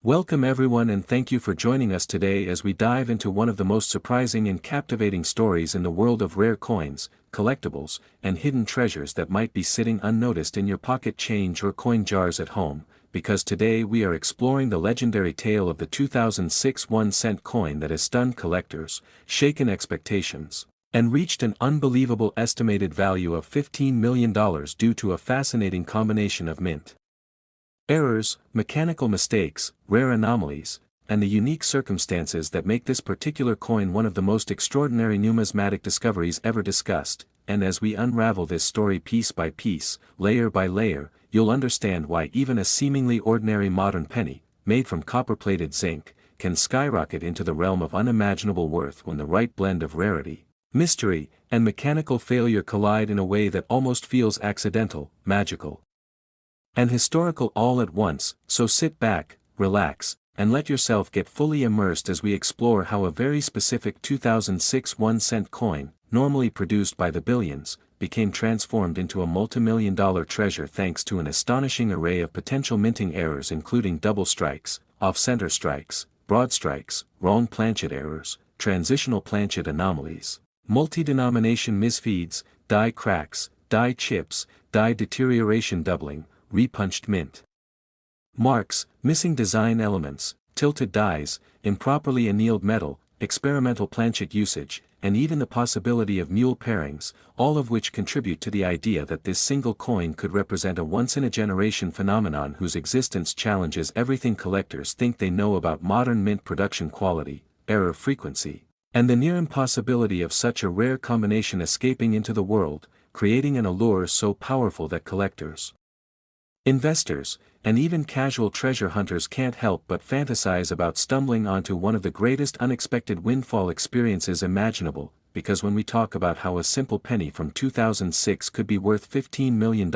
Welcome everyone and thank you for joining us today as we dive into one of the most surprising and captivating stories in the world of rare coins, collectibles, and hidden treasures that might be sitting unnoticed in your pocket change or coin jars at home, because today we are exploring the legendary tale of the 2006 1-cent coin that has stunned collectors, shaken expectations, and reached an unbelievable estimated value of $15 million due to a fascinating combination of mint errors, mechanical mistakes, rare anomalies, and the unique circumstances that make this particular coin one of the most extraordinary numismatic discoveries ever discussed. And as we unravel this story piece by piece, layer by layer, you'll understand why even a seemingly ordinary modern penny, made from copper-plated zinc, can skyrocket into the realm of unimaginable worth when the right blend of rarity, mystery, and mechanical failure collide in a way that almost feels accidental, magical, and historical all at once. So sit back, relax, and let yourself get fully immersed as we explore how a very specific 2006 1-cent coin, normally produced by the billions, became transformed into a multi-million-dollar treasure thanks to an astonishing array of potential minting errors including double strikes, off-center strikes, broad strikes, wrong planchet errors, transitional planchet anomalies, multi-denomination misfeeds, die cracks, die chips, die deterioration doubling, repunched mint marks, missing design elements, tilted dies, improperly annealed metal, experimental planchet usage, and even the possibility of mule pairings, all of which contribute to the idea that this single coin could represent a once-in-a-generation phenomenon whose existence challenges everything collectors think they know about modern mint production quality, error frequency, and the near impossibility of such a rare combination escaping into the world, creating an allure so powerful that collectors, investors, and even casual treasure hunters can't help but fantasize about stumbling onto one of the greatest unexpected windfall experiences imaginable, because when we talk about how a simple penny from 2006 could be worth $15 million,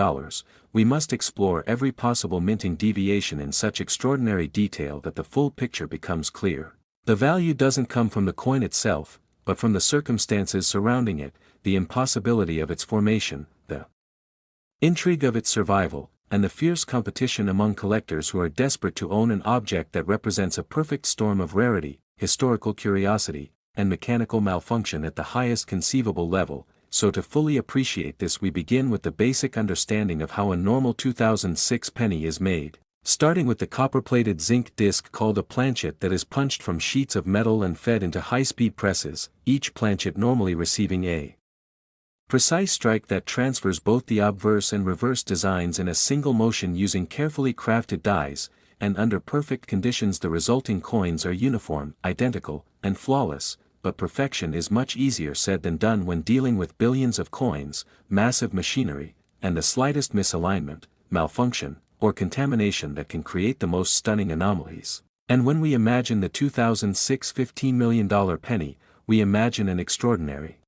we must explore every possible minting deviation in such extraordinary detail that the full picture becomes clear. The value doesn't come from the coin itself, but from the circumstances surrounding it, the impossibility of its formation, the intrigue of its survival, and the fierce competition among collectors who are desperate to own an object that represents a perfect storm of rarity, historical curiosity, and mechanical malfunction at the highest conceivable level. So to fully appreciate this we begin with the basic understanding of how a normal 2006 penny is made, starting with the copper-plated zinc disc called a planchet that is punched from sheets of metal and fed into high-speed presses, each planchet normally receiving a precise strike that transfers both the obverse and reverse designs in a single motion using carefully crafted dies, and under perfect conditions the resulting coins are uniform, identical, and flawless. But perfection is much easier said than done when dealing with billions of coins, massive machinery, and the slightest misalignment, malfunction, or contamination that can create the most stunning anomalies. And when we imagine the 2006 $15 million penny, we imagine an extraordinary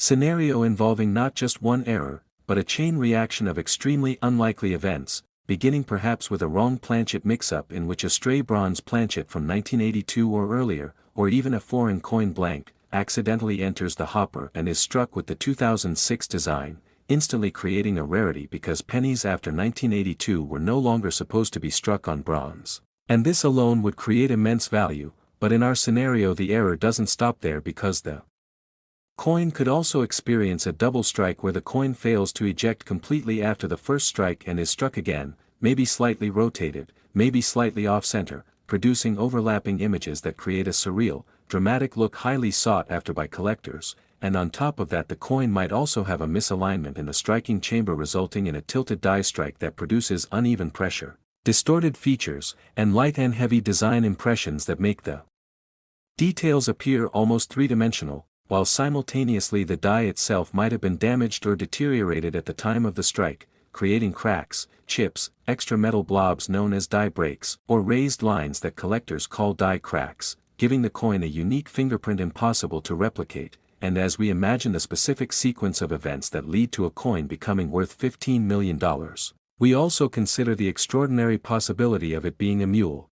scenario involving not just one error, but a chain reaction of extremely unlikely events, beginning perhaps with a wrong planchet mix-up in which a stray bronze planchet from 1982 or earlier, or even a foreign coin blank, accidentally enters the hopper and is struck with the 2006 design, instantly creating a rarity because pennies after 1982 were no longer supposed to be struck on bronze. And this alone would create immense value, but in our scenario the error doesn't stop there because the coin could also experience a double strike where the coin fails to eject completely after the first strike and is struck again, maybe slightly rotated, maybe slightly off-center, producing overlapping images that create a surreal, dramatic look highly sought after by collectors, and on top of that the coin might also have a misalignment in the striking chamber resulting in a tilted die strike that produces uneven pressure, distorted features, and light and heavy design impressions that make the details appear almost three-dimensional, while simultaneously the die itself might have been damaged or deteriorated at the time of the strike, creating cracks, chips, extra metal blobs known as die breaks, or raised lines that collectors call die cracks, giving the coin a unique fingerprint impossible to replicate. And as we imagine the specific sequence of events that lead to a coin becoming worth $15 million, we also consider the extraordinary possibility of it being a mule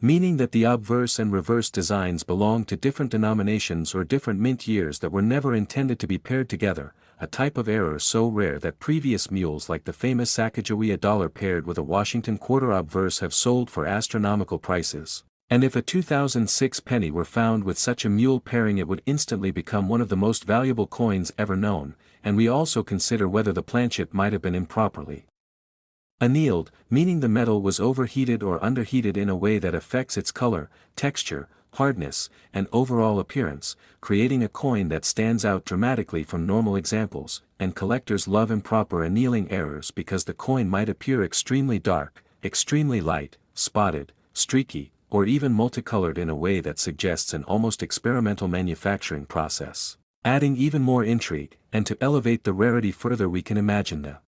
meaning that the obverse and reverse designs belong to different denominations or different mint years that were never intended to be paired together, a type of error so rare that previous mules like the famous Sacagawea dollar paired with a Washington quarter obverse have sold for astronomical prices. And if a 2006 penny were found with such a mule pairing, it would instantly become one of the most valuable coins ever known, and we also consider whether the planchet might have been improperly annealed, meaning the metal was overheated or underheated in a way that affects its color, texture, hardness, and overall appearance, creating a coin that stands out dramatically from normal examples, and collectors love improper annealing errors because the coin might appear extremely dark, extremely light, spotted, streaky, or even multicolored in a way that suggests an almost experimental manufacturing process. Adding even more intrigue, and to elevate the rarity further, we can imagine the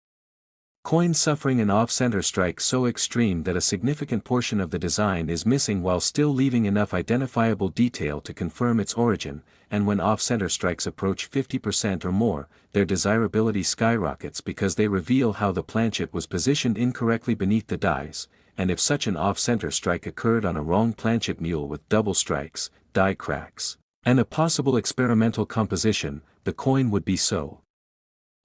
coin suffering an off-center strike so extreme that a significant portion of the design is missing while still leaving enough identifiable detail to confirm its origin, and when off-center strikes approach 50% or more, their desirability skyrockets because they reveal how the planchet was positioned incorrectly beneath the dies, and if such an off-center strike occurred on a wrong planchet mule with double strikes, die cracks, and a possible experimental composition, the coin would be so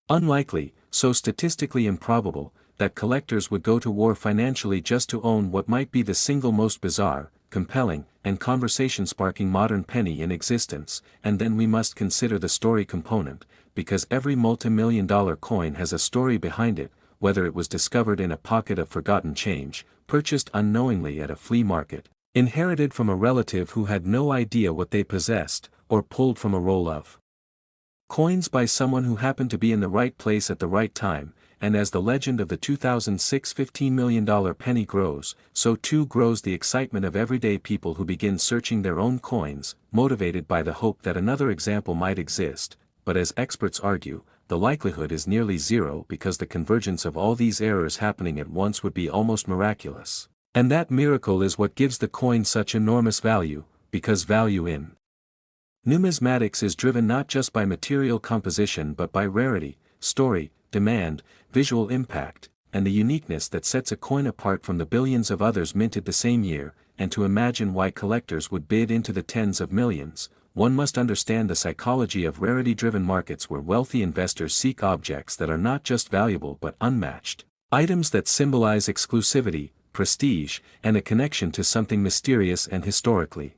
unlikely, so statistically improbable, that collectors would go to war financially just to own what might be the single most bizarre, compelling, and conversation-sparking modern penny in existence. And then we must consider the story component, because every multi-million-dollar coin has a story behind it, whether it was discovered in a pocket of forgotten change, purchased unknowingly at a flea market, inherited from a relative who had no idea what they possessed, or pulled from a roll of coins by someone who happened to be in the right place at the right time. And as the legend of the 2006 $15 million penny grows, so too grows the excitement of everyday people who begin searching their own coins, motivated by the hope that another example might exist. But as experts argue, the likelihood is nearly zero because the convergence of all these errors happening at once would be almost miraculous. And that miracle is what gives the coin such enormous value, because value in numismatics is driven not just by material composition but by rarity, story, demand, visual impact, and the uniqueness that sets a coin apart from the billions of others minted the same year. And to imagine why collectors would bid into the tens of millions, one must understand the psychology of rarity-driven markets where wealthy investors seek objects that are not just valuable but unmatched, items that symbolize exclusivity, prestige, and a connection to something mysterious and historically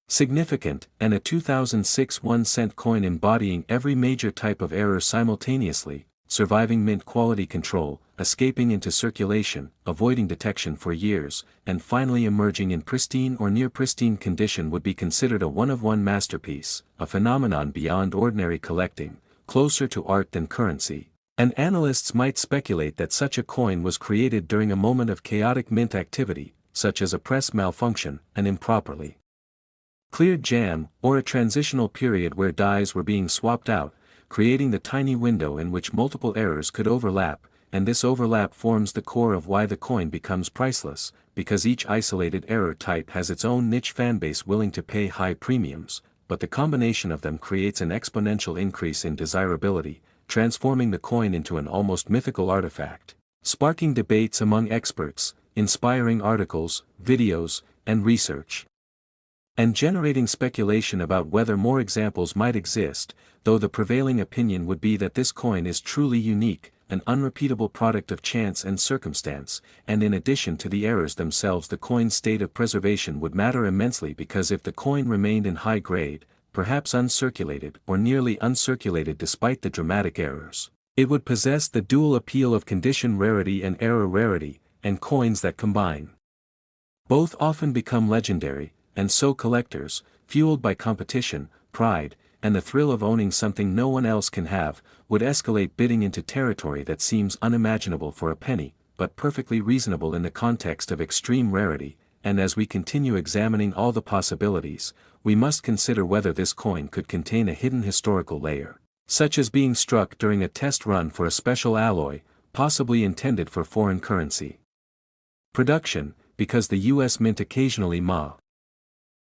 significant. And a 2006 1-cent coin embodying every major type of error simultaneously, surviving mint quality control, escaping into circulation, avoiding detection for years, and finally emerging in pristine or near pristine condition would be considered a one-of-one masterpiece, a phenomenon beyond ordinary collecting, closer to art than currency. And analysts might speculate that such a coin was created during a moment of chaotic mint activity, such as a press malfunction, an improperly cleared jam, or a transitional period where dies were being swapped out, creating the tiny window in which multiple errors could overlap. And this overlap forms the core of why the coin becomes priceless, because each isolated error type has its own niche fanbase willing to pay high premiums, but the combination of them creates an exponential increase in desirability, transforming the coin into an almost mythical artifact, sparking debates among experts, inspiring articles, videos, and research, and generating speculation about whether more examples might exist, though the prevailing opinion would be that this coin is truly unique, an unrepeatable product of chance and circumstance. And in addition to the errors themselves, the coin's state of preservation would matter immensely, because if the coin remained in high grade, perhaps uncirculated or nearly uncirculated despite the dramatic errors, it would possess the dual appeal of condition rarity and error rarity. And coins that combine both often become legendary. And so collectors, fueled by competition, pride, and the thrill of owning something no one else can have, would escalate bidding into territory that seems unimaginable for a penny, but perfectly reasonable in the context of extreme rarity. And as we continue examining all the possibilities, we must consider whether this coin could contain a hidden historical layer, such as being struck during a test run for a special alloy, possibly intended for foreign currency production, because the U.S. Mint occasionally